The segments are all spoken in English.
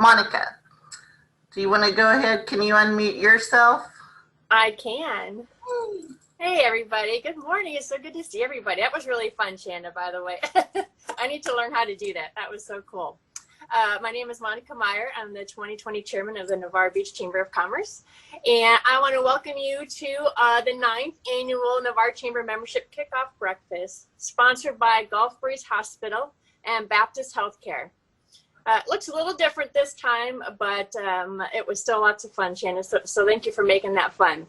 Monica, do you want to go ahead? Can you unmute yourself? I can. Hey, everybody. Good morning. It's so good to see everybody. That was really fun, Shanda, by the way. I need to learn how to do that. That was so cool. My name is Monica Meyer. I'm the 2020 chairman of the Navarre Beach Chamber of Commerce. And I want to welcome you to the 9th annual Navarre Chamber Membership Kick-Off Breakfast, sponsored by Gulf Breeze Hospital and Baptist Healthcare. It looks a little different this time, but it was still lots of fun, Shannon. So thank you for making that fun.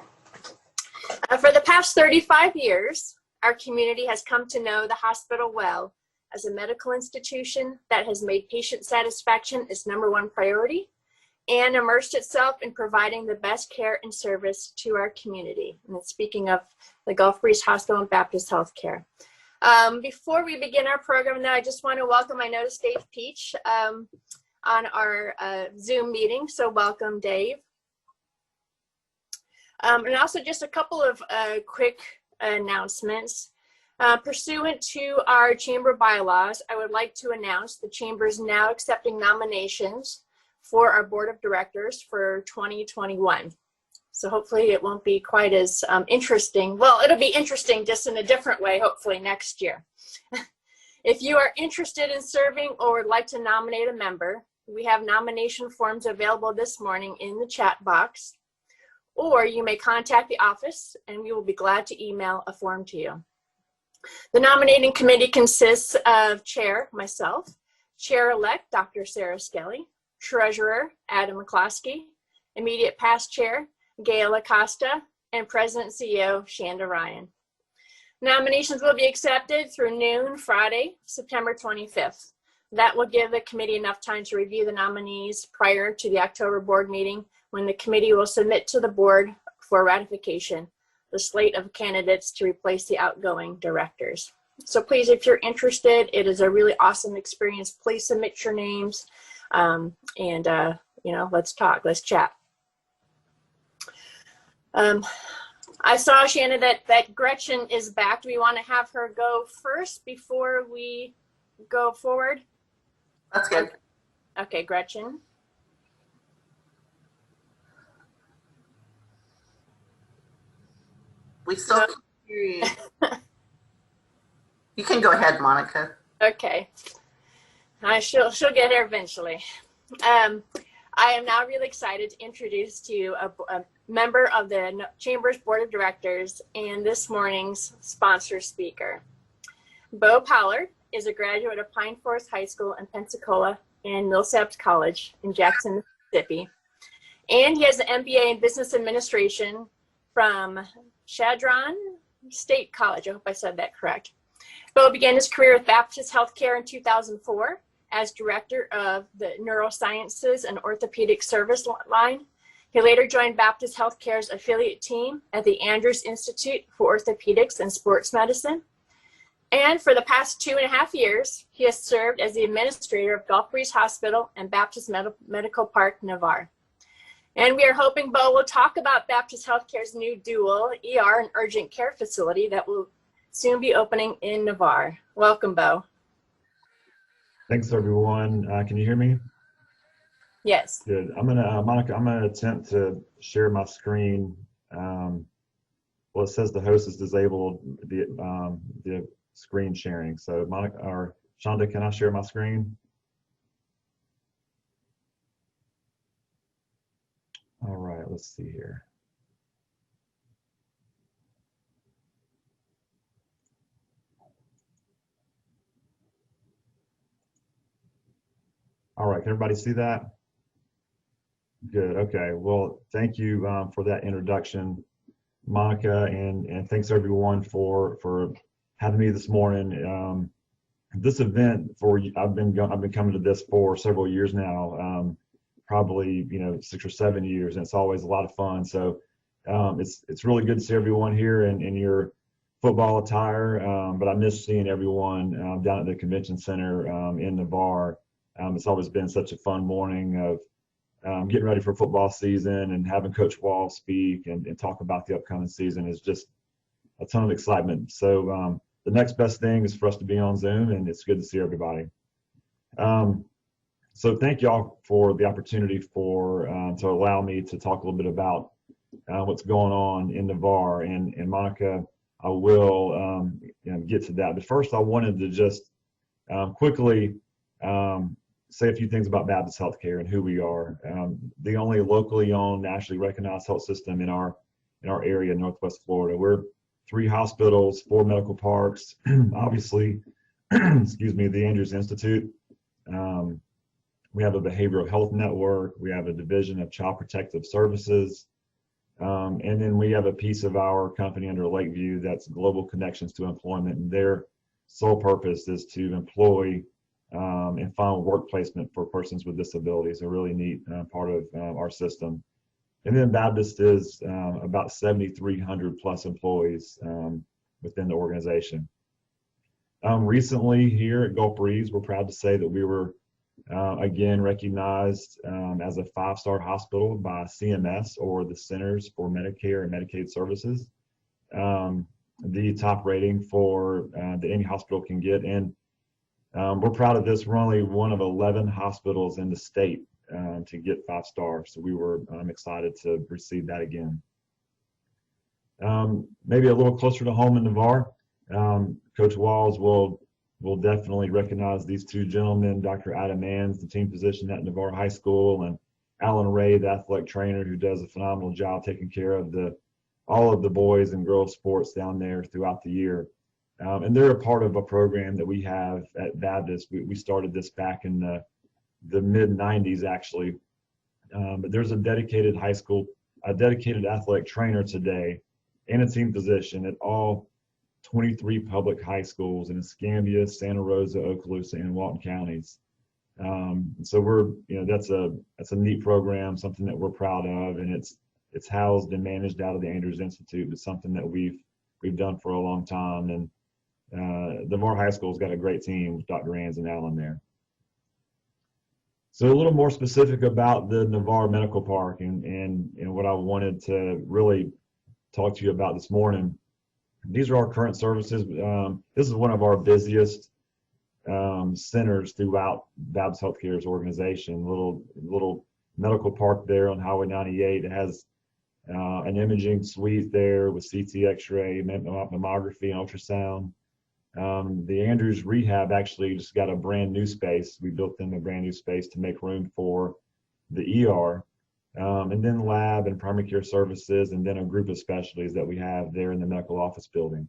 For the past 35 years, our community has come to know the hospital well as a medical institution that has made patient satisfaction its #1 priority and immersed itself in providing the best care and service to our community. And speaking of the Gulf Breeze Hospital and Baptist Healthcare. Before we begin our program now, I just want to welcome, I noticed Dave Peach on our Zoom meeting. So welcome, Dave. And also just a couple of quick announcements. Pursuant to our chamber bylaws, I would like to announce the chamber is now accepting nominations for our board of directors for 2021. So hopefully it won't be quite as interesting. Well, it'll be interesting just in a different way, hopefully next year. If you are interested in serving or would like to nominate a member, we have nomination forms available this morning in the chat box, or you may contact the office and we will be glad to email a form to you. The nominating committee consists of chair, myself, chair-elect, Dr. Sarah Skelly, treasurer, Adam McCloskey, immediate past chair, Gail Acosta, and President CEO, Shanda Ryan. Nominations will be accepted through noon Friday, September 25th. That will give the committee enough time to review the nominees prior to the October board meeting, when the committee will submit to the board for ratification the slate of candidates to replace the outgoing directors. So please, if you're interested, it is a really awesome experience. Please submit your names you know, let's talk, let's chat. I saw, Shannon, that Gretchen is back. Do we want to have her go first before we go forward? That's good. Okay, Gretchen. We still can't hear you. You can go ahead, Monica. Okay. She'll get there eventually. I am now really excited to introduce to you a member of the Chamber's Board of Directors and this morning's sponsor speaker. Bo Pollard is a graduate of Pine Forest High School in Pensacola and Millsaps College in Jackson, Mississippi. And he has an MBA in Business Administration from Chadron State College. I hope I said that correct. Bo began his career with Baptist Healthcare in 2004 as director of the Neurosciences and Orthopedics service line. He later joined Baptist Healthcare's affiliate team at the Andrews Institute for Orthopedics and Sports Medicine. And for the past 2.5 years, he has served as the administrator of Gulf Breeze Hospital and Baptist Medical Park, Navarre. And we are hoping Bo will talk about Baptist Healthcare's new dual ER and urgent care facility that will soon be opening in Navarre. Welcome, Bo. Thanks, everyone. Can you hear me? Yes. Good. Monica, I'm gonna attempt to share my screen. Well, it says the host has disabled the screen sharing. So Monica or Shanda, can I share my screen? All right, let's see here. All right, can everybody see that? Good, okay. Well, thank you for that introduction, Monica, and thanks everyone for having me this morning. This event I've been coming to this for several years now, probably 6 or 7 years, and it's always a lot of fun. So it's really good to see everyone here in your football attire, but I miss seeing everyone down at the convention center in Navarre. It's always been such a fun morning of getting ready for football season, and having Coach Wall speak and talk about the upcoming season is just a ton of excitement. So the next best thing is for us to be on Zoom, and it's good to see everybody. So thank y'all for the opportunity to allow me to talk a little bit about what's going on in Navarre. And Monica, I will get to that. But first, I wanted to just quickly say a few things about Baptist Healthcare and who we are. The only locally owned, nationally recognized health system in our area, Northwest Florida. We're 3 hospitals, 4 medical parks, obviously, excuse me, the Andrews Institute. We have a behavioral health network. We have a division of child protective services. And then we have a piece of our company under Lakeview that's Global Connections to Employment. And their sole purpose is to employ and find work placement for persons with disabilities. A really neat part of our system. And then Baptist is about 7,300 plus employees within the organization. Recently here at Gulf Breeze, we're proud to say that we were again recognized as a 5-star hospital by CMS, or the Centers for Medicare and Medicaid Services, the top rating for that any hospital can get. And we're proud of this. We're only one of 11 hospitals in the state to get 5 stars. So we were excited to receive that again. Maybe a little closer to home in Navarre, Coach Walls will definitely recognize these 2 gentlemen, Dr. Adam Manns, the team physician at Navarre High School, and Alan Ray, the athletic trainer, who does a phenomenal job taking care of all of the boys and girls sports down there throughout the year. And they're a part of a program that we have at Baptist. We started this back in the mid-90s, actually. But there's a dedicated athletic trainer today and a team physician at all 23 public high schools in Escambia, Santa Rosa, Okaloosa, and Walton counties. So that's a neat program, something that we're proud of, and it's housed and managed out of the Andrews Institute. It's something that we've done for a long time, and Navarre High School's got a great team with Dr. Anns and Allen there. So a little more specific about the Navarre Medical Park and what I wanted to really talk to you about this morning. These are our current services. This is one of our busiest centers throughout Baptist Healthcare's organization. Little medical park there on Highway 98. It has an imaging suite there with CT, X-ray, mammography, and ultrasound. The Andrews Rehab actually just got a brand new space. We built them a brand new space to make room for the ER. And then lab and primary care services, and then a group of specialties that we have there in the medical office building.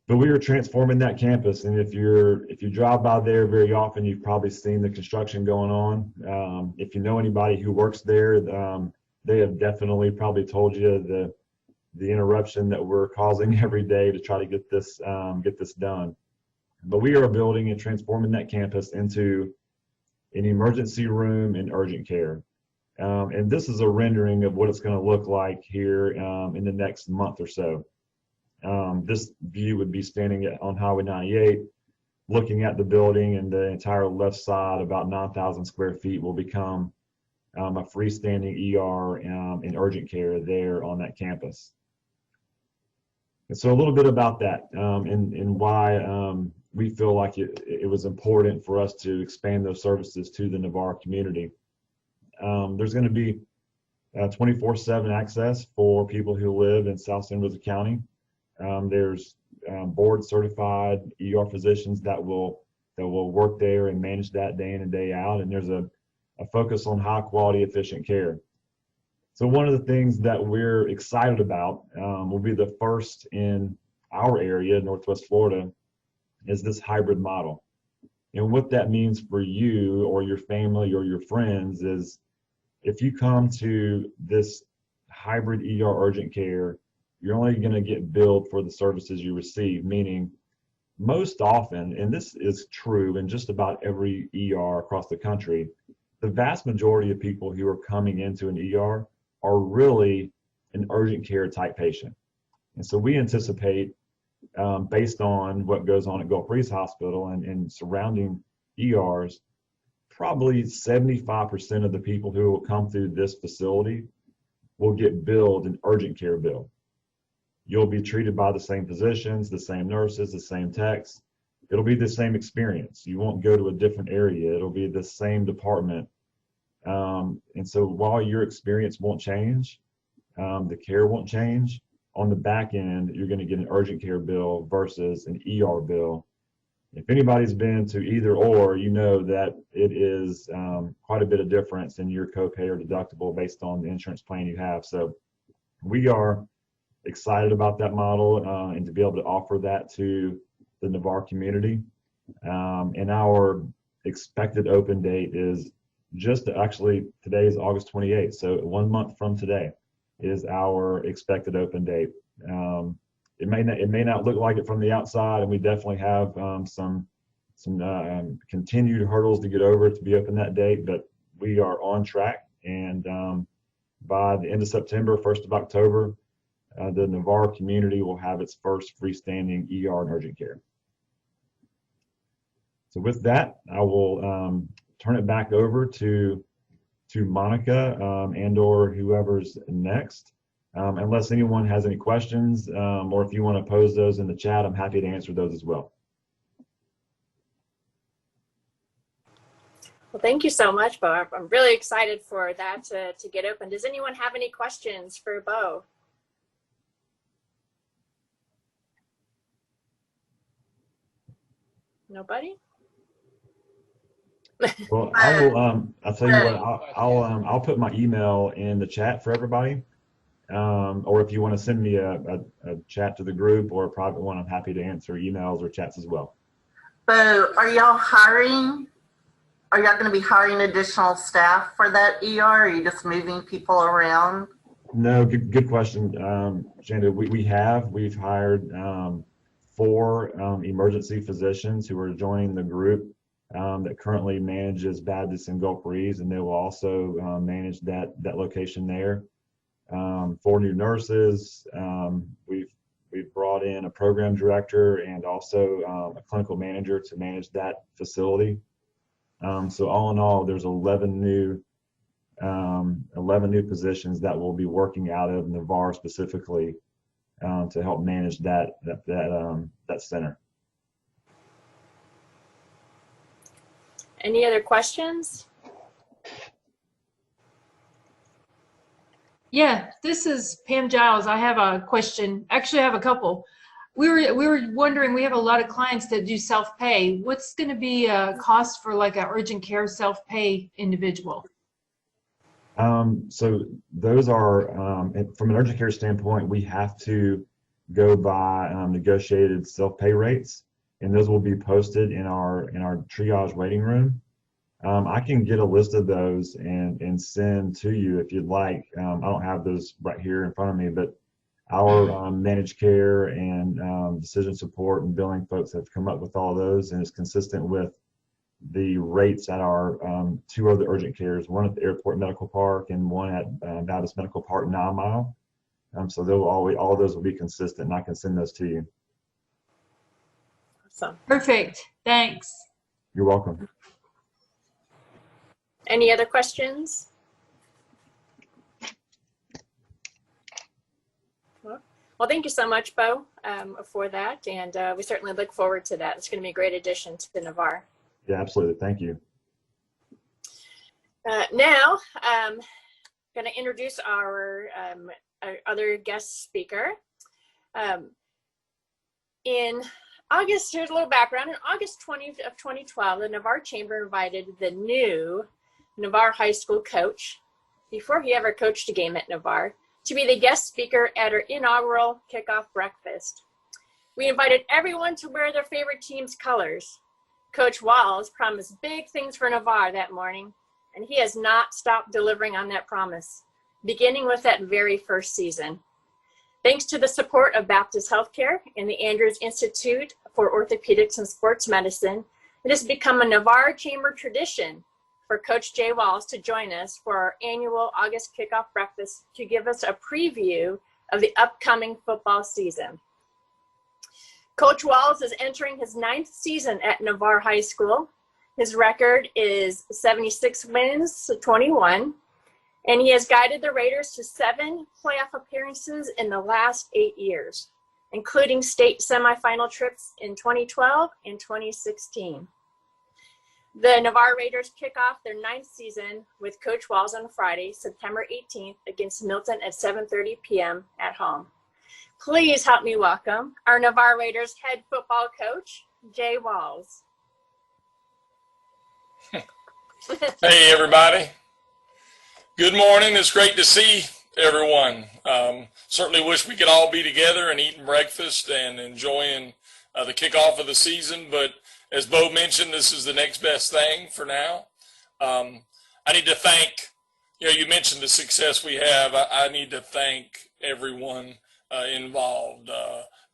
But we are transforming that campus, and if you drive by there very often, you've probably seen the construction going on. If you know anybody who works there, they have definitely probably told you the interruption that we're causing every day to try to get this done. But we are building and transforming that campus into an emergency room and urgent care. And this is a rendering of what it's going to look like here in the next month or so. This view would be standing on Highway 98, looking at the building, and the entire left side, about 9,000 square feet, will become a freestanding ER and urgent care there on that campus. And so a little bit about that and why we feel like it was important for us to expand those services to the Navarre community. There's going to be 24/7 access for people who live in South San Rosa County. There's board certified ER physicians that will work there and manage that day in and day out. And there's a focus on high quality, efficient care. So one of the things that we're excited about, will be the first in our area, Northwest Florida, is this hybrid model. And what that means for you or your family or your friends is, if you come to this hybrid ER urgent care, you're only going to get billed for the services you receive, meaning most often, and this is true in just about every ER across the country, the vast majority of people who are coming into an ER are really an urgent care type patient. And so we anticipate, based on what goes on at Gulf Breeze Hospital and surrounding ERs, probably 75% of the people who will come through this facility will get billed an urgent care bill. You'll be treated by the same physicians, the same nurses, the same techs. it'll be the same experience. You won't go to a different area. It'll be the same department. And so while your experience won't change, the care won't change. On the back end, you're going to get an urgent care bill versus an ER bill. If anybody's been to either or, you know that it is quite a bit of difference in your copay or deductible based on the insurance plan you have. So we are excited about that model and to be able to offer that to the Navarre community. And our expected open date is actually today is August 28th. So 1 month from today is our expected open date. It may not look like it from the outside, and we definitely have some continued hurdles to get over to be open that date, but we are on track. And by the end of September, 1st of October, the Navarre community will have its first freestanding ER and urgent care. So with that, I will turn it back over to Monica and or whoever's next. Unless anyone has any questions, or if you want to pose those in the chat, I'm happy to answer those as well. Well, thank you so much, Bo. I'm really excited for that to get open. Does anyone have any questions for Bo? Nobody? Well, I'll tell you what, I'll put my email in the chat for everybody. Or if you want to send me a chat to the group or a private one, I'm happy to answer emails or chats as well. So are y'all hiring? Are y'all going to be hiring additional staff for that ER? Or are you just moving people around? No, good question, Shanda. We've hired 4 emergency physicians who are joining the group that currently manages Baptist and Gulf Breeze, and they will also manage that location there. 4 new nurses. We've brought in a program director and also a clinical manager to manage that facility. So all in all, there's 11 new positions that will be working out of Navarre specifically to help manage that center. Any other questions? Yeah, this is Pam Giles. I have a question. Actually, I have a couple. We were wondering, we have a lot of clients that do self-pay. What's going to be a cost for like an urgent care self-pay individual? So those are, from an urgent care standpoint, we have to go by negotiated self-pay rates, and those will be posted in our triage waiting room. I can get a list of those and send to you if you'd like. I don't have those right here in front of me, but our managed care and decision support and billing folks have come up with all those, and it's consistent with the rates at our 2 other urgent cares, one at the Airport Medical Park and one at Baptist Medical Park 9 Mile. So all of those will be consistent, and I can send those to you. Awesome. Perfect. Thanks. You're welcome. Any other questions? Well, thank you so much, Bo, for that, and we certainly look forward to that. It's going to be a great addition to Navarre. Yeah, absolutely. Thank you. Now, I'm going to introduce our other guest speaker. In August, here's a little background. In August 20th of 2012, the Navarre Chamber invited the new Navarre High School coach, before he ever coached a game at Navarre, to be the guest speaker at our inaugural Kick-Off Breakfast. We invited everyone to wear their favorite team's colors. Coach Walls promised big things for Navarre that morning, and he has not stopped delivering on that promise, beginning with that very first season. Thanks to the support of Baptist Healthcare and the Andrews Institute for Orthopedics and Sports Medicine, it has become a Navarre Chamber tradition for Coach Jay Walls to join us for our annual August Kickoff Breakfast to give us a preview of the upcoming football season. Coach Walls is entering his 9th season at Navarre High School. His record is 76 wins to 21, and he has guided the Raiders to 7 playoff appearances in the last 8 years. including state semifinal trips in 2012 and 2016. The Navarre Raiders kick off their 9th season with Coach Walls on Friday, September 18th against Milton at 7:30 p.m. at home. Please help me welcome our Navarre Raiders head football coach, Jay Walls. Hey, everybody. Good morning. It's great to see everyone. Certainly wish we could all be together and eating breakfast and enjoying the kickoff of the season. But as Bo mentioned, this is the next best thing for now. I need to thank, you mentioned the success we have. I need to thank everyone involved,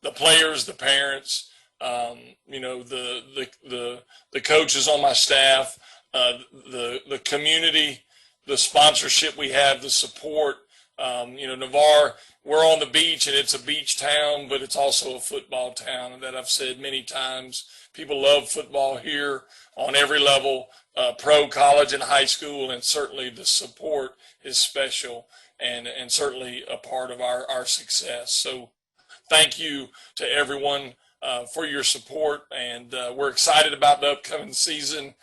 the players, the parents, the coaches on my staff, the community, the sponsorship we have, the support. Navarre, we're on the beach and it's a beach town, but it's also a football town. And that I've said many times, people love football here on every level, pro, college, and high school. And certainly the support is special and certainly a part of our success. So thank you to everyone for your support. And we're excited about the upcoming season.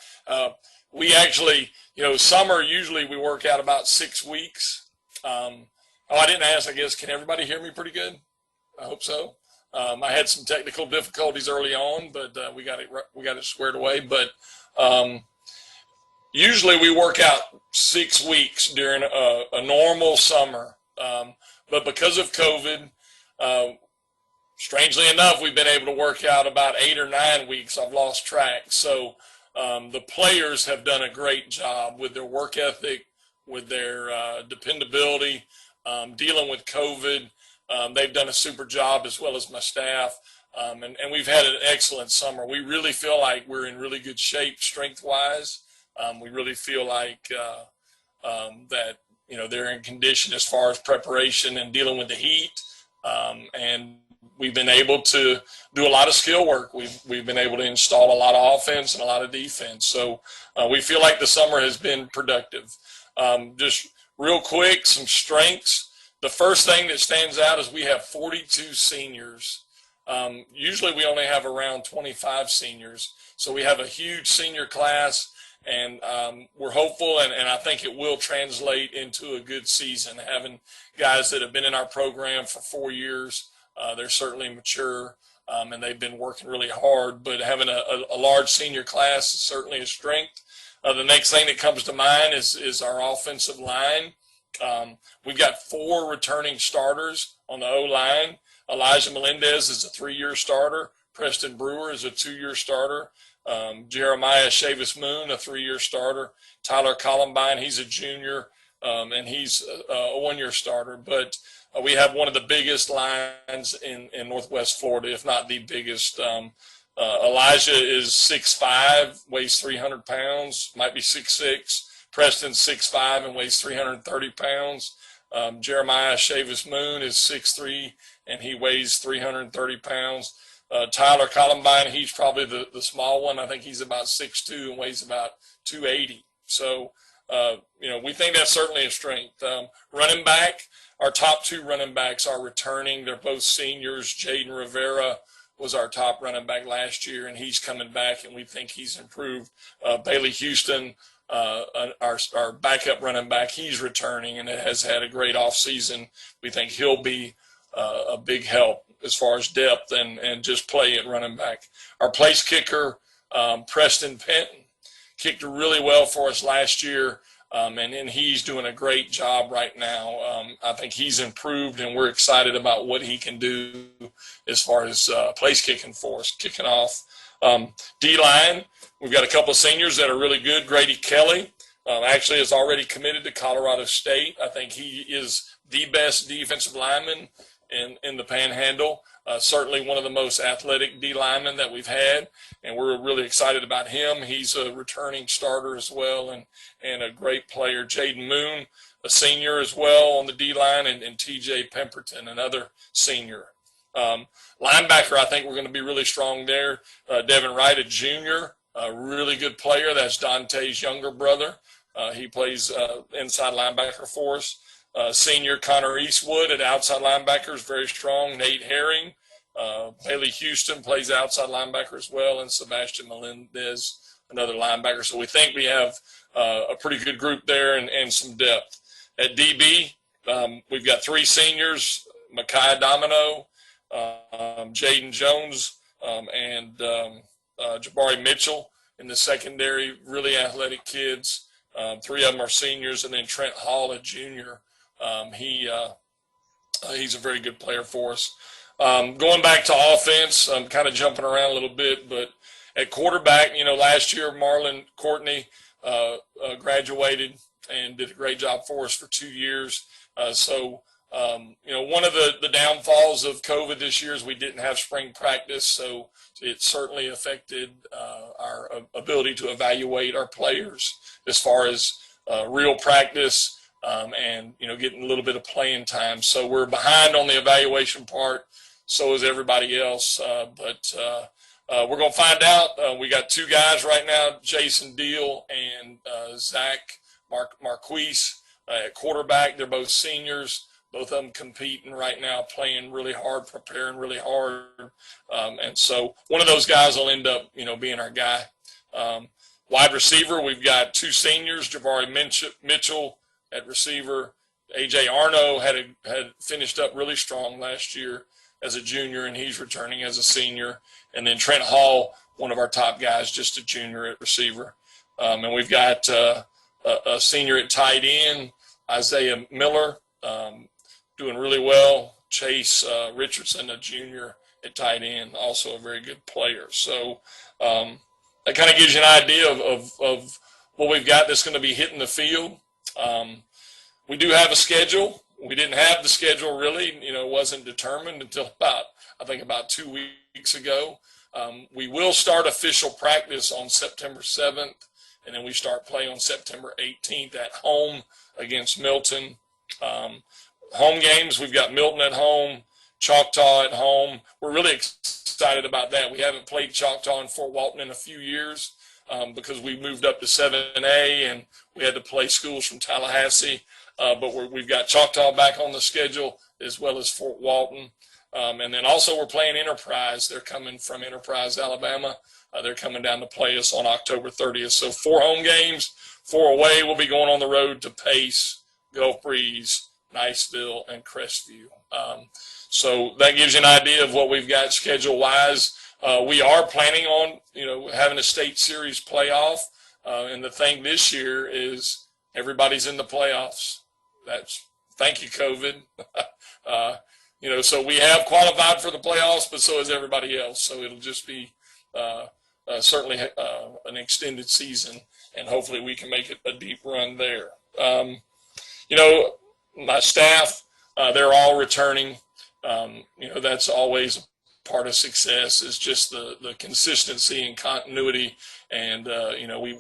We actually, summer, usually we work out about 6 weeks. I didn't ask, I guess, can everybody hear me pretty good? I hope so. I had some technical difficulties early on, but we got it squared away. But usually we work out 6 weeks during a normal summer. But because of COVID, strangely enough, we've been able to work out about 8 or 9 weeks. I've lost track. So the players have done a great job with their work ethic, with their dependability, dealing with COVID. They've done a super job, as well as my staff. And we've had an excellent summer. We really feel like we're in really good shape strength-wise. We really feel like that, they're in condition as far as preparation and dealing with the heat. And we've been able to do a lot of skill work. We've been able to install a lot of offense and a lot of defense. So we feel like the summer has been productive. Just real quick, some strengths. The first thing that stands out is we have 42 seniors. Usually we only have around 25 seniors. So we have a huge senior class, and we're hopeful, and I think it will translate into a good season. Having guys that have been in our program for 4 years, they're certainly mature, and they've been working really hard. But having a large senior class is certainly a strength. The next thing that comes to mind is our offensive line. We've got 4 returning starters on the O-line. Elijah Melendez is a 3-year starter. Preston Brewer is a 2-year starter. Jeremiah Chavis Moon, a 3-year starter. Tyler Columbine, he's a junior, and he's a 1-year starter. But we have one of the biggest lines in Northwest Florida, if not the biggest. Elijah is 6'5", weighs 300 pounds, might be 6'6". Preston's 6'5" and weighs 330 pounds. Jeremiah Chavis Moon is 6'3", and he weighs 330 pounds. Tyler Columbine, he's probably the small one. I think he's about 6'2" and weighs about 280. So, we think that's certainly a strength. Running back, our top 2 running backs are returning. They're both seniors. Jaden Rivera was our top running back last year, and he's coming back, and we think he's improved. Bailey Houston, our backup running back, he's returning and has had a great offseason. We think he'll be a big help as far as depth and just play at running back. Our place kicker, Preston Penton, kicked really well for us last year, and he's doing a great job right now. I think he's improved, and we're excited about what he can do as far as place kicking for us, kicking off. D-line, we've got a couple of seniors that are really good. Grady Kelly actually is already committed to Colorado State. I think he is the best defensive lineman in the Panhandle. Certainly one of the most athletic D linemen that we've had, and we're really excited about him. He's a returning starter as well, and a great player. Jaden Moon, a senior as well on the D line, and TJ Pemberton, another senior. Linebacker, I think we're going to be really strong there. Devin Wright, a junior, a really good player. That's Dante's younger brother. He plays inside linebacker for us. Senior Connor Eastwood at outside linebacker is very strong. Nate Herring, Haley Houston plays outside linebacker as well, and Sebastian Melendez, another linebacker. So we think we have a pretty good group there and some depth. At DB, we've got 3 seniors, Micaiah Domino, Jaden Jones, and Jabari Mitchell in the secondary, really athletic kids. 3 of them are seniors, and then Trent Hall, a junior. He's a very good player for us. Going back to offense, I'm kind of jumping around a little bit, but at quarterback, last year Marlon Courtney graduated and did a great job for us for 2 years. One of the downfalls of COVID this year is we didn't have spring practice, so it certainly affected our ability to evaluate our players as far as real practice and getting a little bit of playing time. So we're behind on the evaluation part. So is everybody else, but we're going to find out. We got 2 guys right now, Jason Deal and Zach Marquise at quarterback. They're both seniors. Both of them competing right now, playing really hard, preparing really hard. And so one of those guys will end up, being our guy. Wide receiver, we've got 2 seniors, Jabari Mitchell at receiver. AJ Arno had finished up really strong last year as a junior, and he's returning as a senior. And then Trent Hall, one of our top guys, just a junior at receiver. And we've got a senior at tight end, Isaiah Miller, doing really well. Chase Richardson, a junior at tight end, also a very good player. So that kind of gives you an idea of what we've got that's going to be hitting the field. We do have a schedule. We didn't have the schedule really, it wasn't determined until about 2 weeks ago. We will start official practice on September 7th, and then we start play on September 18th at home against Milton. Home games, we've got Milton at home, Choctaw at home. We're really excited about that. We haven't played Choctaw and Fort Walton in a few years because we moved up to 7A and we had to play schools from Tallahassee. But we've got Choctaw back on the schedule as well as Fort Walton. And then also we're playing Enterprise. They're coming from Enterprise, Alabama. They're coming down to play us on October 30th. So 4 home games, 4 away. We'll be going on the road to Pace, Gulf Breeze, Niceville, and Crestview. So that gives you an idea of what we've got schedule-wise. We are planning on, having a state series playoff. And the thing this year is everybody's in the playoffs. Thank you, COVID. So we have qualified for the playoffs, but so has everybody else. So it'll just be certainly an extended season, and hopefully we can make it a deep run there. My staff, they're all returning. That's always a part of success, is just the consistency and continuity. And,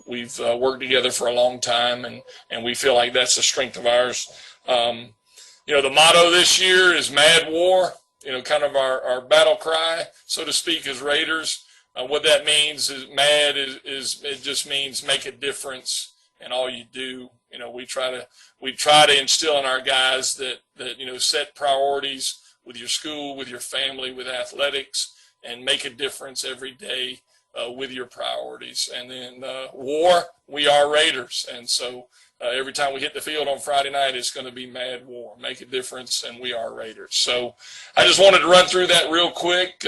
we've worked together for a long time, and we feel like that's a strength of ours. The motto this year is Mad War, kind of our battle cry, so to speak, as Raiders. What that means is mad it just means make a difference in all you do. We try to instill in our guys that set priorities with your school, with your family, with athletics, and make a difference every day with your priorities. And then war, we are Raiders. And so every time we hit the field on Friday night, it's going to be Mad War, make a difference, and we are Raiders. So I just wanted to run through that real quick.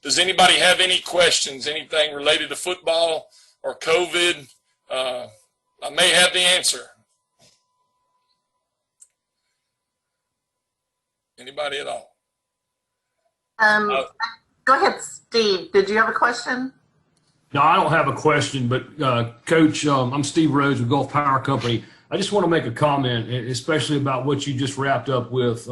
Does anybody have any questions, anything related to football or COVID? I may have the answer. Anybody at all? Go ahead, Steve. Did you have a question? No, I don't have a question, but Coach, I'm Steve Rhodes with Gulf Power Company. I just want to make a comment, especially about what you just wrapped up with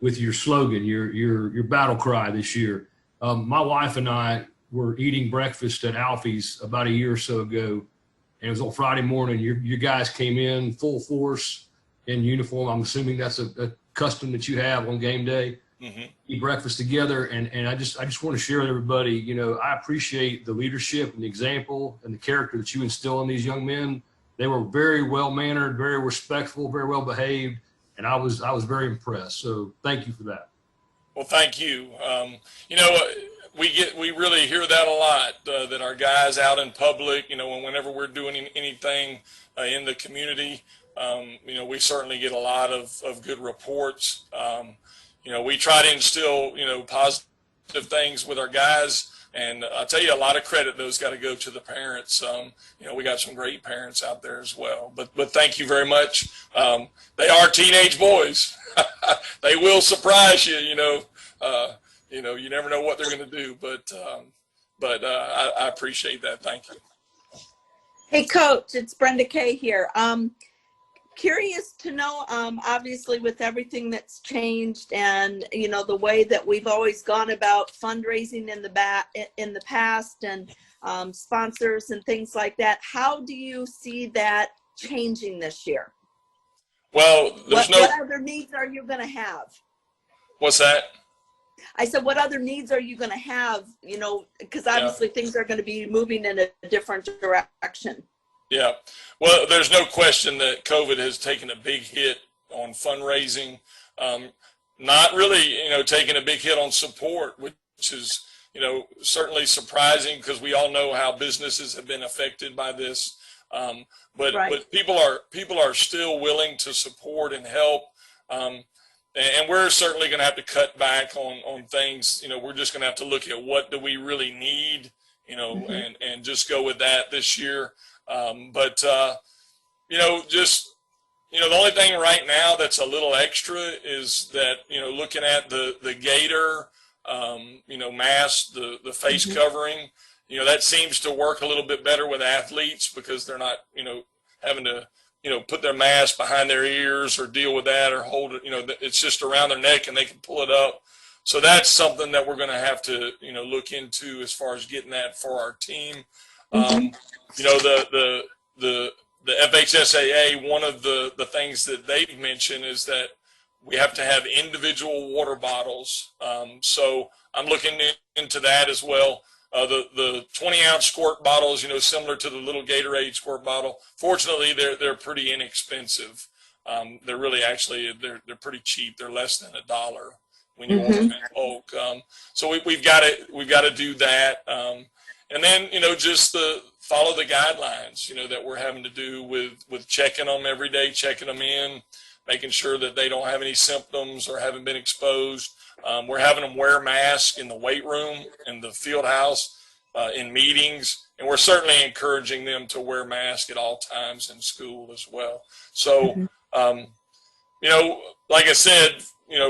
your slogan, your battle cry this year. My wife and I were eating breakfast at Alfie's about a year or so ago, and it was on Friday morning. You guys came in full force in uniform. I'm assuming that's a custom that you have on game day. Mm-hmm. Eat breakfast together, and I just want to share with everybody, I appreciate the leadership and the example and the character that you instill in these young men. They were very well mannered, very respectful, very well behaved, and I was very impressed. So thank you for that. Well, thank you. We really hear that a lot, that our guys out in public, whenever we're doing anything in the community, we certainly get a lot of good reports. We try to instill, positive things with our guys. And I'll tell you, a lot of credit, those got to go to the parents. We got some great parents out there as well. But thank you very much. They are teenage boys. They will surprise you, you never know what they're going to do. But I appreciate that. Thank you. Hey, Coach, it's Brenda Kay here. Curious to know, obviously, with everything that's changed and, the way that we've always gone about fundraising in the past and sponsors and things like that, how do you see that changing this year? Well, what other needs are you going to have? What's that? I said, what other needs are you going to have, because obviously things are going to be moving in a different direction. Yeah. Well, there's no question that COVID has taken a big hit on fundraising. Not really, taking a big hit on support, which is, certainly surprising because we all know how businesses have been affected by this. But people are still willing to support and help. And we're certainly going to have to cut back on things. We're just going to have to look at what do we really need, and just go with that this year. The only thing right now that's a little extra is that, looking at the gator, mask, the face covering, that seems to work a little bit better with athletes because they're not, having to, put their mask behind their ears or deal with that or hold it, it's just around their neck and they can pull it up. So that's something that we're going to have to, look into as far as getting that for our team. The FHSAA, one of the things that they've mentioned is that we have to have individual water bottles. So I'm looking into that as well. The 20-ounce squirt bottles, similar to the little Gatorade squirt bottle. Fortunately, they're pretty inexpensive. They're really they're pretty cheap. They're less than $1 when you order them in bulk. So we've got to do that. And then, just follow the guidelines, that we're having to do with checking them every day, checking them in, making sure that they don't have any symptoms or haven't been exposed. We're having them wear masks in the weight room, in the field house, in meetings, and we're certainly encouraging them to wear masks at all times in school as well. So, like I said,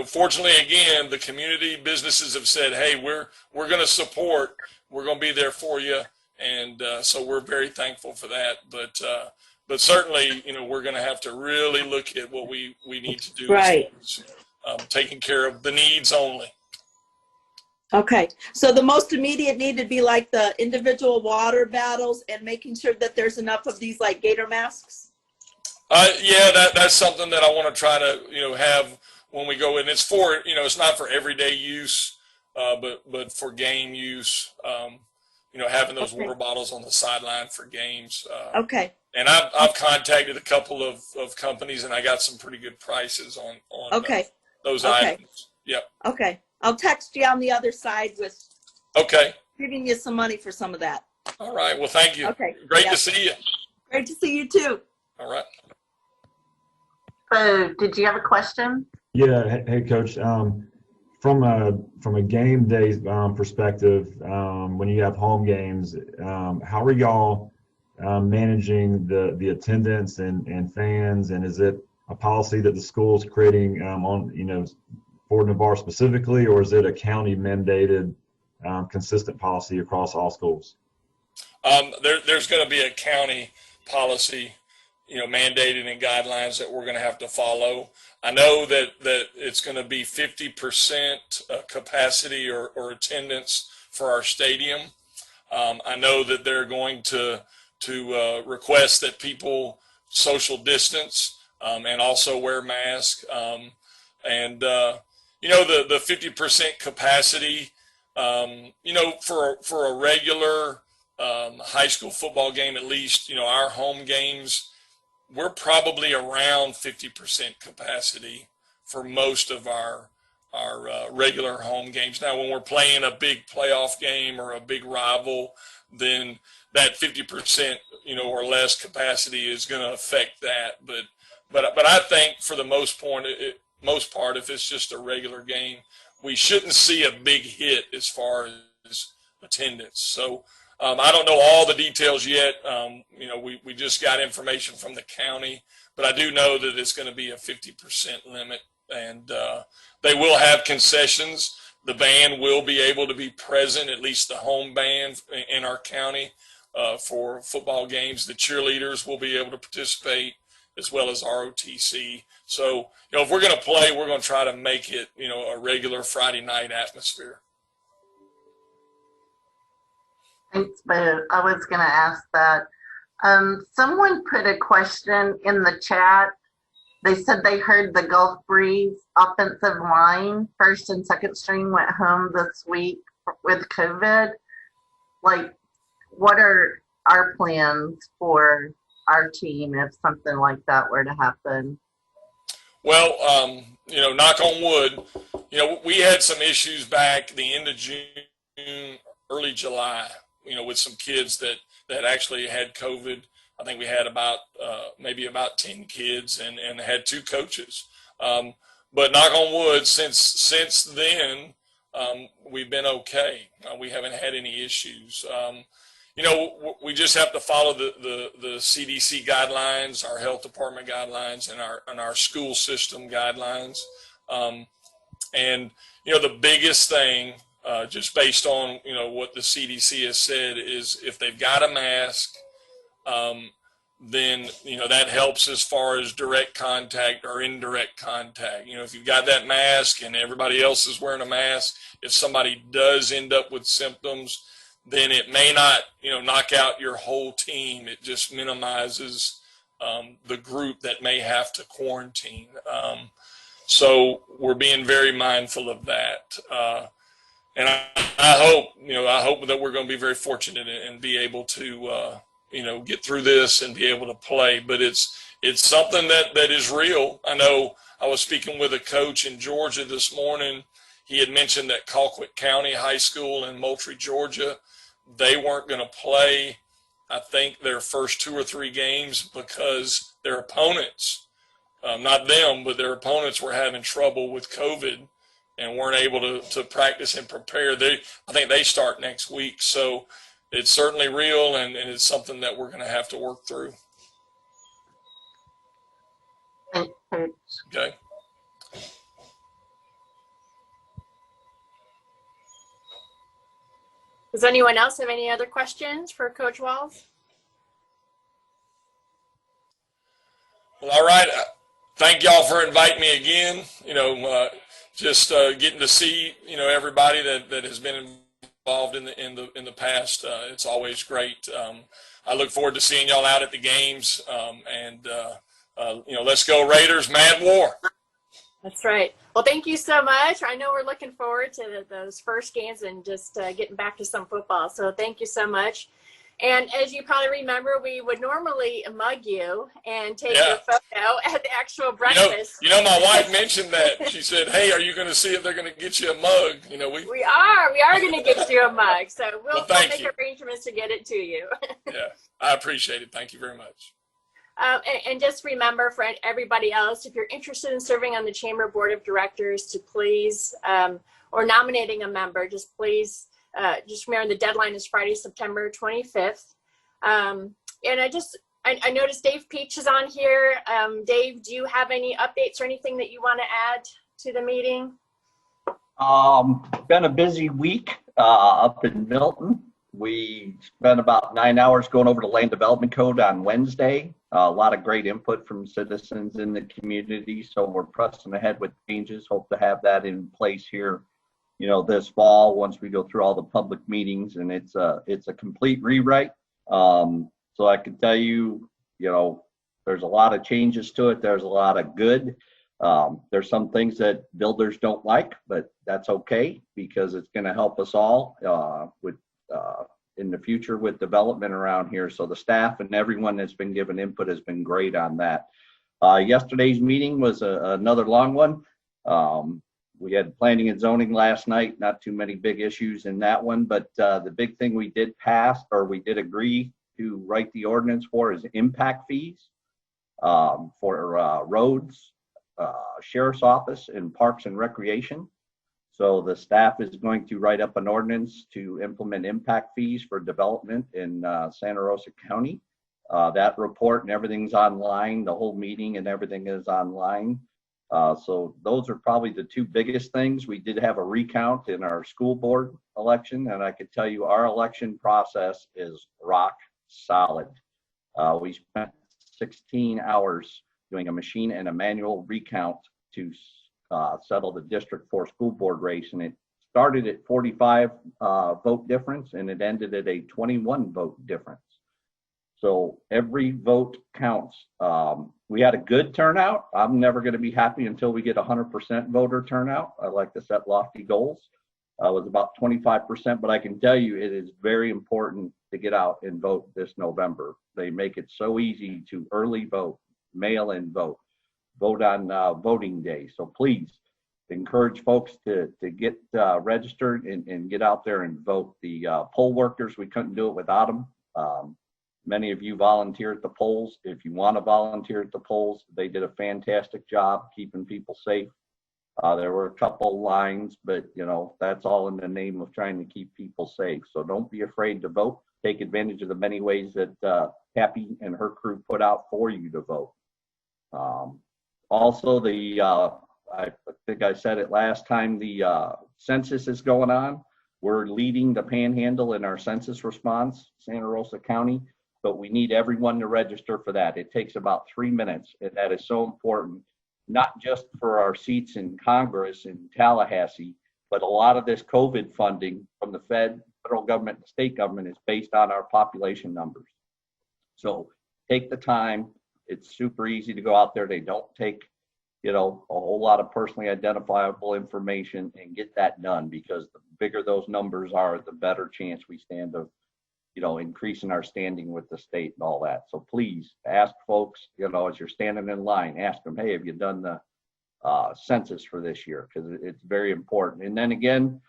fortunately, again, the community businesses have said, hey, we're going to support. We're going to be there for you, and so we're very thankful for that. But certainly, we're going to have to really look at what we need to do. Right. Taking care of the needs only. Okay. So the most immediate need to be like the individual water bottles and making sure that there's enough of these like gator masks. That's something that I want to try to have when we go in. It's for it's not for everyday use. But for game use, having those water bottles on the sideline for games. Okay. And I've contacted a couple of companies, and I got some pretty good prices on those items. Yep. Okay. I'll text you on the other side with giving you some money for some of that. All right. Well, thank you. Okay. Great to see you. Great to see you too. All right. So, did you have a question? Yeah. Hey, Coach. From a game day perspective, when you have home games, how are y'all managing the attendance and fans? And is it a policy that the school is creating for Navarre specifically, or is it a county mandated consistent policy across all schools? There's going to be a county policy, mandated in guidelines that we're going to have to follow. I know that it's going to be 50% capacity or attendance for our stadium. I know that they're going to request that people social distance and also wear masks. The 50% capacity, for a regular high school football game, at least, our home games, we're probably around 50% capacity for most of our regular home games. Now, when we're playing a big playoff game or a big rival, then that 50%, or less capacity is going to affect that. But I think for the most part, if it's just a regular game, we shouldn't see a big hit as far as attendance. So I don't know all the details yet. We just got information from the county, but I do know that it's going to be a 50% limit, and they will have concessions. The band will be able to be present, at least the home band in our county, for football games. The cheerleaders will be able to participate, as well as ROTC. So, if we're going to play, we're going to try to make it, a regular Friday night atmosphere. Thanks, but I was going to ask that. Someone put a question in the chat. They said they heard the Gulf Breeze offensive line, first and second string, went home this week with COVID. What are our plans for our team if something like that were to happen? Well, knock on wood, we had some issues back the end of June, early July, with some kids that actually had COVID. I think we had maybe about 10 kids and had 2 coaches. But knock on wood, since then, we've been okay. We haven't had any issues. We just have to follow the CDC guidelines, our health department guidelines, and our school system guidelines. And the biggest thing, just based on what the CDC has said, is if they've got a mask, then that helps as far as direct contact or indirect contact. If you've got that mask and everybody else is wearing a mask, if somebody does end up with symptoms, then it may not, knock out your whole team. It just minimizes the group that may have to quarantine. So we're being very mindful of that. And I hope that we're going to be very fortunate and be able to, get through this and be able to play. But it's something that is real. I know I was speaking with a coach in Georgia this morning. He had mentioned that Colquitt County High School in Moultrie, Georgia, they weren't going to play, I think, their first 2 or 3 games because their opponents, not them, but their opponents were having trouble with COVID and weren't able to practice and prepare. I think they start next week. So it's certainly real, and it's something that we're going to have to work through. Okay. Does anyone else have any other questions for Coach Walls? Well, all right. Thank y'all for inviting me again. Just getting to see everybody that has been involved in the past. It's always great. I look forward to seeing y'all out at the games. Let's go Raiders, Mad War. That's right. Well, thank you so much. I know we're looking forward to those first games and just getting back to some football. So thank you so much. And as you probably remember, we would normally mug you and take your photo at the actual breakfast. My wife mentioned that. She said, "Hey, are you going to see if they're going to get you a mug?" We are going to get you a mug. So we'll make arrangements to get it to you. Yeah, I appreciate it. Thank you very much. And just remember, for everybody else, if you're interested in serving on the Chamber Board of Directors, to please, or nominating a member, just please, just remember the deadline is Friday, September 25th. And I noticed Dave Peach is on here. Dave, do you have any updates or anything that you want to add to the meeting? Been a busy week up in Milton. We spent about 9 hours going over the land development code on Wednesday. A lot of great input from citizens in the community. So we're pressing ahead with changes. Hope to have that in place here, this fall once we go through all the public meetings. And it's a complete rewrite. So I can tell you, there's a lot of changes to it. There's a lot of good. There's some things that builders don't like, but that's okay because it's going to help us all in the future with development around here. So the staff and everyone that's been given input has been great on that. Yesterday's meeting was another long one. We had planning and zoning last night, not too many big issues in that one, but the big thing we did pass, or we did agree to write the ordinance for, is impact fees for roads, sheriff's office, and parks and recreation. So the staff is going to write up an ordinance to implement impact fees for development in Santa Rosa County. That report and everything's online. The whole meeting and everything is online. So those are probably the two biggest things. We did have a recount in our school board election, and I could tell you our election process is rock solid. We spent 16 hours doing a machine and a manual recount to settle the District 4 school board race, and it started at 45 vote difference, and it ended at a 21 vote difference. So every vote counts. We had a good turnout. I'm never going to be happy until we get 100% voter turnout. I like to set lofty goals. It was about 25%, but I can tell you it is very important to get out and vote this November. They make it so easy to early vote, mail-in vote, vote on voting day. So please encourage folks to get registered and get out there and vote. The poll workers, we couldn't do it without them. Many of you volunteer at the polls. If you want to volunteer at the polls, they did a fantastic job keeping people safe. There were a couple lines, but you know, that's all in the name of trying to keep people safe. So don't be afraid to vote. Take advantage of the many ways that Happy and her crew put out for you to vote. Also, I think I said it last time, the census is going on. We're leading the Panhandle in our census response, Santa Rosa County, but we need everyone to register for that. It takes about 3 minutes, and that is so important, not just for our seats in Congress in Tallahassee, but a lot of this COVID funding from the federal government and state government is based on our population numbers. So take the time. It's super easy to go out there. They don't take, you know, a whole lot of personally identifiable information, and get that done, because the bigger those numbers are, the better chance we stand of, you know, increasing our standing with the state and all that. So please ask folks, you know, as you're standing in line, ask them, hey, have you done the census for this year? Because it's very important. And then again,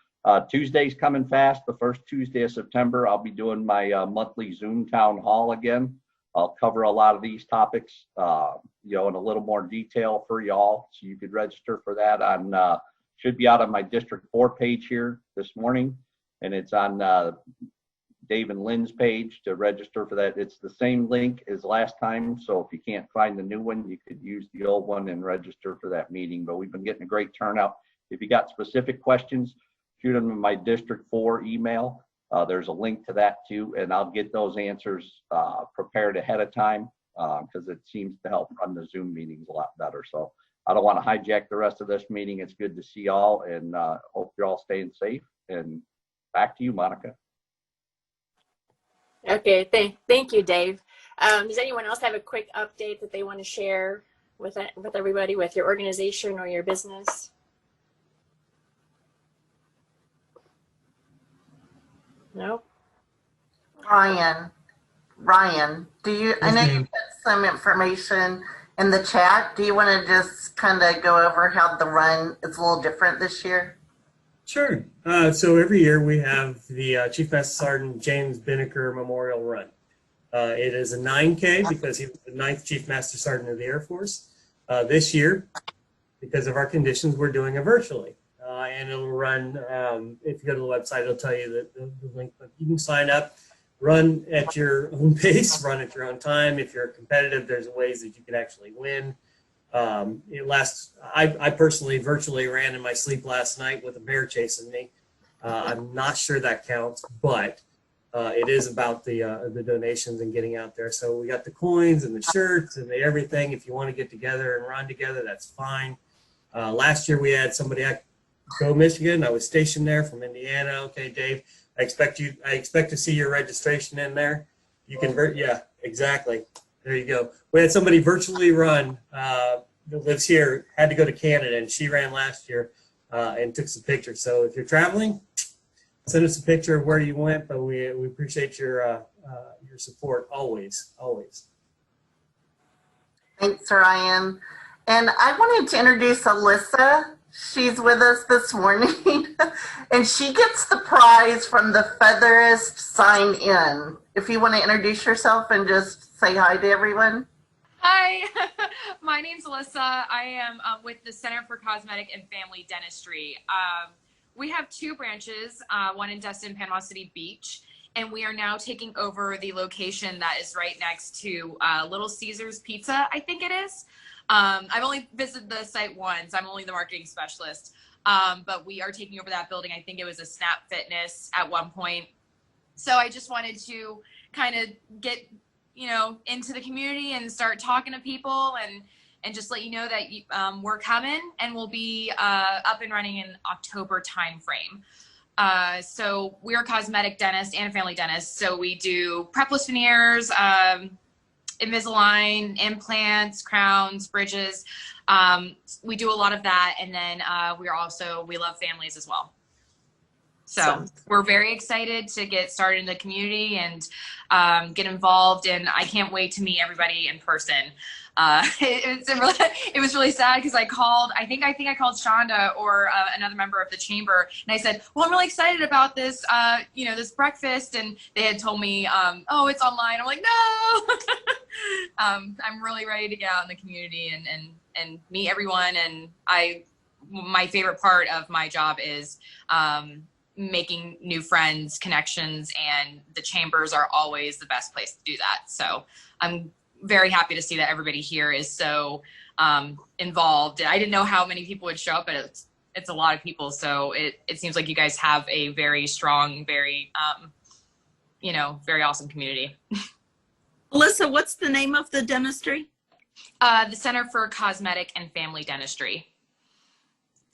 Tuesday's coming fast. The first Tuesday of September, I'll be doing my monthly Zoom town hall again. I'll cover a lot of these topics, you know, in a little more detail for y'all. So you could register for that on, should be out on my District 4 page here this morning. And it's on Dave and Lynn's page to register for that. It's the same link as last time. So if you can't find the new one, you could use the old one and register for that meeting. But we've been getting a great turnout. If you got specific questions, shoot them in my District 4 email. There's a link to that too, and I'll get those answers prepared ahead of time because it seems to help run the Zoom meetings a lot better. So I don't want to hijack the rest of this meeting. It's good to see y'all, and hope you're all staying safe. And back to you, Monica. Okay, thank you, Dave. Does anyone else have a quick update that they want to share with everybody, with your organization or your business? No. Ryan, do you, I know you put some information in the chat. Do you want to just kind of go over how the run is a little different this year? Sure. So every year we have the Chief Master Sergeant James Binnicker Memorial Run. It is a 9K because he was the 9th Chief Master Sergeant of the Air Force. This year, because of our conditions, we're doing it virtually. And it'll run, if you go to the website, it'll tell you the link, but you can sign up, run at your own pace, run at your own time. If you're competitive, there's ways that you can actually win. I personally virtually ran in my sleep last night with a bear chasing me. I'm not sure that counts, but it is about the donations and getting out there. So we got the coins and the shirts and the everything. If you want to get together and run together, that's fine. Last year we had somebody at Go Michigan. I was stationed there from Indiana. Okay, Dave, I expect to see your registration in there. You can, yeah, exactly. There you go. We had somebody virtually run that lives here, had to go to Canada, and she ran last year and took some pictures. So if you're traveling, send us a picture of where you went, but we appreciate your support always. Thanks, Ryan. And I wanted to introduce Alyssa. She's with us this morning, and she gets the prize from the Featherist Sign In. If you want to introduce yourself and just say hi to everyone. Hi, my name's Alyssa. I am with the Center for Cosmetic and Family Dentistry. We have two branches, one in Destin, Panama City Beach, and we are now taking over the location that is right next to Little Caesars Pizza, I think it is. I've only visited the site once. I'm only the marketing specialist, but we are taking over that building. I think it was a Snap Fitness at one point. So I just wanted to kind of get, into the community and start talking to people and just let you know that we're coming and we'll be up and running in October timeframe. So we're a cosmetic dentist and a family dentist. So we do prepless veneers, Invisalign, implants, crowns, bridges. We do a lot of that. And then we love families as well. So we're very excited to get started in the community and get involved. And I can't wait to meet everybody in person. It was really sad because I think I called Shonda or another member of the chamber, and I said, well, I'm really excited about this, this breakfast. And they had told me, oh, it's online. I'm like, no. I'm really ready to get out in the community and meet everyone. And my favorite part of my job is making new friends, connections, and the chambers are always the best place to do that. So I'm very happy to see that everybody here is so involved. I didn't know how many people would show up, but it's a lot of people. So it seems like you guys have a very strong, very, very awesome community. Alyssa, what's the name of the dentistry? The Center for Cosmetic and Family Dentistry.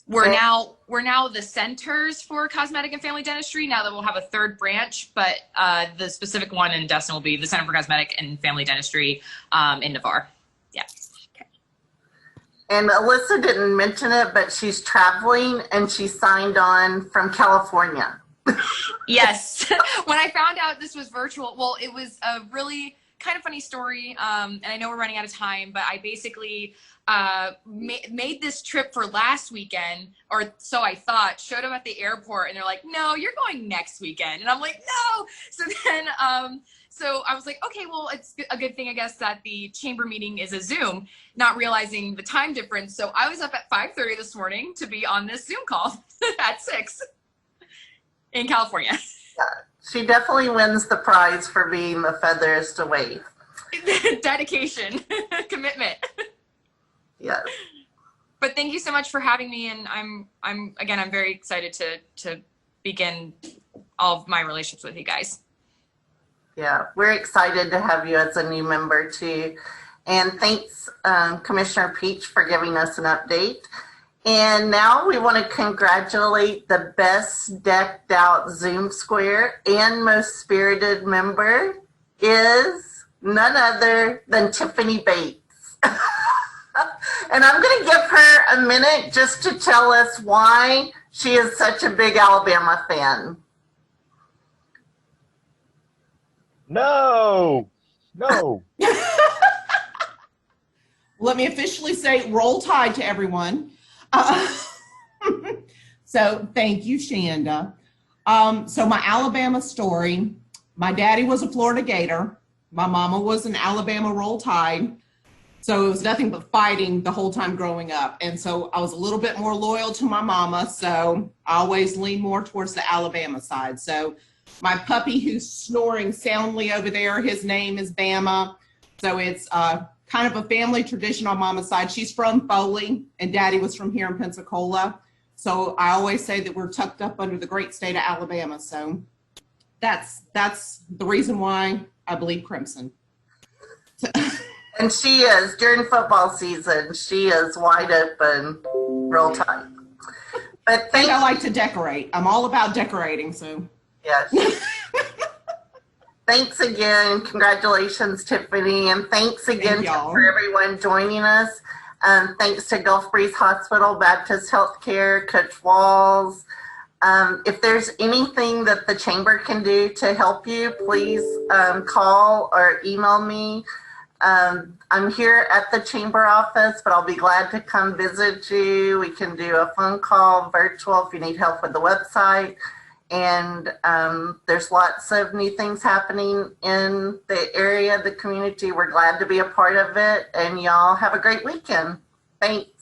We're now the centers for cosmetic and family dentistry. Now that we'll have a third branch, but the specific one in Destin will be the Center for Cosmetic and Family Dentistry in Navarre. Yeah. Okay. And Alyssa didn't mention it, but she's traveling and she signed on from California. Yes. When I found out this was virtual, well, it was a really kind of funny story. And I know we're running out of time, but I basically made this trip for last weekend, or so I thought, showed up at the airport and they're like, no, you're going next weekend. And I'm like, no. So then, so I was like, okay, well, it's a good thing, I guess, that the chamber meeting is a Zoom, not realizing the time difference. So I was up at 5:30 this morning to be on this Zoom call at 6 in California. Yeah, she definitely wins the prize for being the feathers to wave. Dedication, commitment. Yes. But thank you so much for having me, and I'm very excited to begin all of my relationships with you guys. Yeah, we're excited to have you as a new member too. And thanks, Commissioner Peach, for giving us an update. And now we want to congratulate the best decked out Zoom Square and most spirited member is none other than Tiffany Bates. And I'm going to give her a minute just to tell us why she is such a big Alabama fan. No. Let me officially say roll tide to everyone. So thank you, Shanda. So my Alabama story, my daddy was a Florida Gator. My mama was an Alabama Roll Tide. So it was nothing but fighting the whole time growing up. And so I was a little bit more loyal to my mama. So I always lean more towards the Alabama side. So my puppy who's snoring soundly over there, his name is Bama. So it's kind of a family tradition on mama's side. She's from Foley and daddy was from here in Pensacola. So I always say that we're tucked up under the great state of Alabama. So that's the reason why I believe Crimson. And she is, during football season, she is wide open, Roll Tide. But I like to decorate. I'm all about decorating, so. Yes. Thanks again. Congratulations, Tiffany. And thanks again for everyone joining us. Thanks to Gulf Breeze Hospital, Baptist Healthcare, Coach Walls. If there's anything that the chamber can do to help you, please call or email me. I'm here at the chamber office, but I'll be glad to come visit you. We can do a phone call, virtual, if you need help with the website. And there's lots of new things happening in the area, the community. We're glad to be a part of it. And y'all have a great weekend. Thanks.